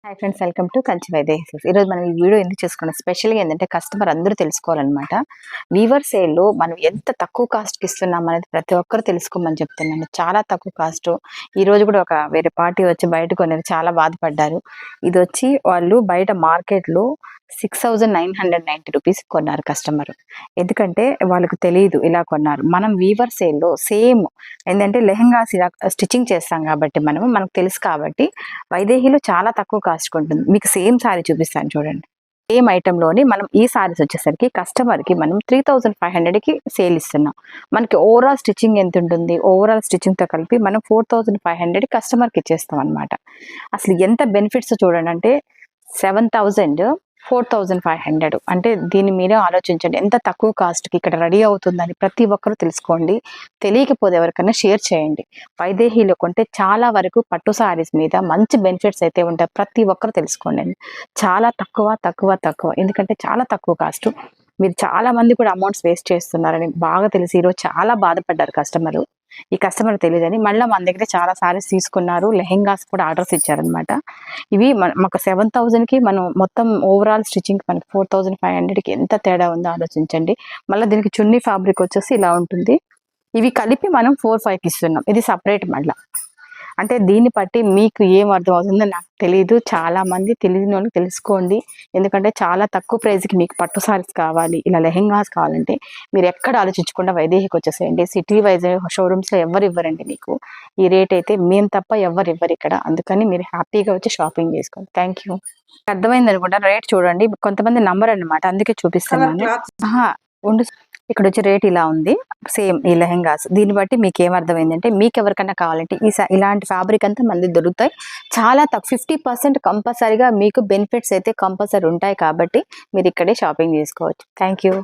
Hi friends, welcome to Kanchi Vaidehi. ఈరోజు మనం ఈ వీడియో ఎందుకు చేసుకున్నాం, స్పెషల్గా ఏంటంటే కస్టమర్ అందరూ తెలుసుకోవాలన్నమాట. వీవర్ సేల్లో మనం ఎంత తక్కువ కాస్ట్కి ఇస్తున్నాం అనేది ప్రతి ఒక్కరు తెలుసుకోమని చెప్తున్నాను. చాలా తక్కువ కాస్ట్. ఈరోజు కూడా ఒక వేరే పార్టీ వచ్చి బయట కొనేది, చాలా బాధపడ్డారు. ఇది వచ్చి వాళ్ళు బయట మార్కెట్లో 6,990 రూపీస్ కొన్నారు కస్టమర్. ఎందుకంటే వాళ్ళకు తెలియదు ఇలా కొన్నారు. మనం వీవర్ సేల్లో సేమ్ ఏంటంటే లెహెంగాస్ ఇలా స్టిచ్చింగ్ చేస్తాం కాబట్టి మనకు తెలుసు కాబట్టి వైదేహిలో చాలా తక్కువ కాస్ట్ ఉంటుంది. మీకు సేమ్ సారీ చూపిస్తాను చూడండి. సేమ్ ఐటెంలోని మనం ఈ సారీస్ వచ్చేసరికి కస్టమర్కి మనం 3,500కి సేల్ ఇస్తున్నాం. మనకి ఓవరాల్ స్టిచ్చింగ్ ఎంత ఉంటుంది, ఓవరాల్ స్టిచ్చింగ్తో కలిపి మనం 4,500 కస్టమర్కి ఇచ్చేస్తాం అనమాట. అసలు ఎంత బెనిఫిట్స్ చూడండి. అంటే 7,000 4,500 అంటే దీన్ని మీరే ఆలోచించండి, ఎంత తక్కువ కాస్ట్కి ఇక్కడ రెడీ అవుతుందని ప్రతి ఒక్కరూ తెలుసుకోండి. తెలియకపోతే ఎవరికైనా షేర్ చేయండి. వైదేహిలో కొంటే చాలా వరకు పట్టు సారీస్ మీద మంచి బెనిఫిట్స్ అయితే ఉంటాయి. ప్రతి ఒక్కరు తెలుసుకోండి. చాలా తక్కువ ఎందుకంటే చాలా తక్కువ కాస్ట్. మీరు చాలా మంది కూడా అమౌంట్స్ వేస్ట్ చేస్తున్నారని బాగా తెలిసి ఈరోజు చాలా బాధపడ్డారు కస్టమరు. ఈ కస్టమర్ తెలియదని మళ్ళీ మన దగ్గర చాలా సారీస్ తీసుకున్నారు, లెహెంగాస్ కూడా ఆర్డర్స్ ఇచ్చారనమాట. ఇవి మాకు 7,000కి మనం మొత్తం ఓవరాల్ స్టిచ్చింగ్ మనకి 4,500కి ఎంత తేడా ఉందో ఆలోచించండి. మళ్ళీ దీనికి చున్నీ ఫ్యాబ్రిక్ వచ్చేసి ఇలా ఉంటుంది. ఇవి కలిపి మనం 4,500కి ఇస్తున్నాం. ఇది సపరేట్ మళ్ళీ. అంటే దీన్ని బట్టి మీకు ఏం అర్థం అవుతుందో నాకు తెలియదు. చాలా మంది తెలియని వాళ్ళు తెలుసుకోండి. ఎందుకంటే చాలా తక్కువ ప్రైస్కి మీకు పట్టు సారీస్ కావాలి, ఇలా లెహెంగాస్ కావాలంటే మీరు ఎక్కడ ఆలోచించకుండా వైదేహికి వచ్చేసేయండి. సిటీ వైజ్ షోరూమ్స్లో ఎవరు ఇవ్వరండి మీకు ఈ రేట్ అయితే. మేము తప్ప ఎవరు ఇవ్వరు ఇక్కడ. అందుకని మీరు హ్యాపీగా వచ్చి షాపింగ్ చేసుకోండి. Thank you. అర్థమైంది అనుకుంటా. రేట్ చూడండి, కొంతమంది నంబర్ అనమాట, అందుకే చూపిస్తున్నాను. ఉండు, ఇక్కడ వచ్చి రేట్ ఇలా ఉంది. సేమ్ ఈ లెహెంగాస్ దీన్ని బట్టి మీకు ఏమర్థమైందంటే, మీకు ఎవరికైనా కావాలంటే ఇలాంటి ఫ్యాబ్రిక్ అంతా మళ్ళీ దొరుకుతాయి. చాలా 50% కంపల్సరీగా మీకు బెనిఫిట్స్ అయితే కంపల్సరీ ఉంటాయి. కాబట్టి మీరు ఇక్కడే షాపింగ్ చేసుకోవచ్చు. Thank you.